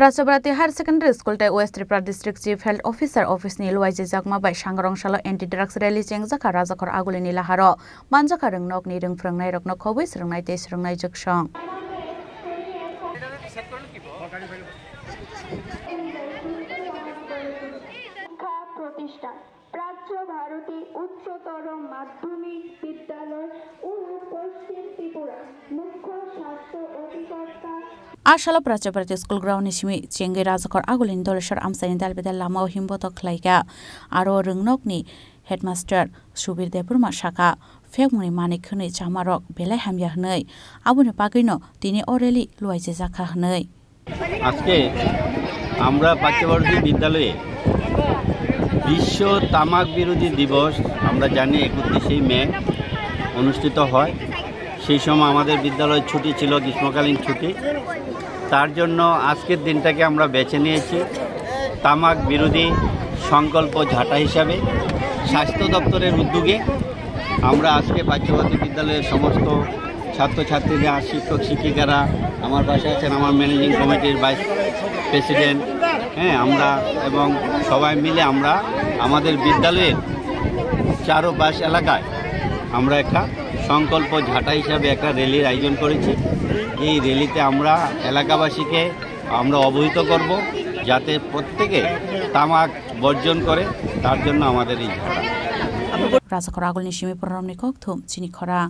Prachabrati Higher Secondary School te West Tripura District Chief Health Officer Office ni Luaiji Jakma bai Sangrongshalo Anti-Drugs Rally Chengjaka Rajakor Agulini Laharo Manjaka Rwngnok ni Rwngphrongnai rokno khobui srwngnai tei srwngnai jogsong প্রাচ্য ভারতী উচ্চতর মাধ্যমিক বিদ্যালয় ও পশ্চিম ত্রিপুরা মুখ্য স্বাস্থ্য অধিকর্তা Ashala Prachabrati School Ground Nishimi Chengi Rajakor Agulin Doleshar Amsani Dalbedal Lamao Himboto Khlaiga Aro Rwngnokni Headmaster Subir Depurma Shaka Fekmuni Manik Khwnui Chamarok Belai Hamya Hnoi Abuni Bagino Tini Oreli Luaiji Jaka Hnoi আজকে আমরা প্রাচ্যবর্তী বিদ্যালয়ে বিশ্ব তামাক বিরোধী দিবস আমরা জানি 31শে মে অনুষ্ঠিত হয় সেই সময় আমাদের বিদ্যালয় ছুটি ছিল গ্রীষ্মকালীন ছুটি তার জন্য আজকের দিনটাকে আমরা বেছে নিয়েছি তামাক বিরোধী সংকল্প ঝাঁটা হিসাবে স্বাস্থ্য দপ্তরের উদ্যোগে আমরা আজকে প্রাচ্যবর্তী বিদ্যালয়ের সমস্ত ছাত্রছাত্রীরা শিক্ষক শিক্ষিকারা আমার পাশে আছেন আমার ম্যানেজিং কমিটির ভাইস প্রেসিডেন্ট আমরা এবং সবাই মিলে আমরা আমাদের বিদ্যালয়ের চারপাশ এলাকায় আমরা একটা সংকল্প ঝাঁটা হিসাবে একটা র্যালির আয়োজন করেছি এই র্যালিতে আমরা এলাকাবাসীকে আমরা অবহিত করব যাতে প্রত্যেকে তামাক বর্জন করে তার জন্য আমাদের এই ঝাঁটা Rajakor Agulni Shimi Pramni Kokthum Chini Khorang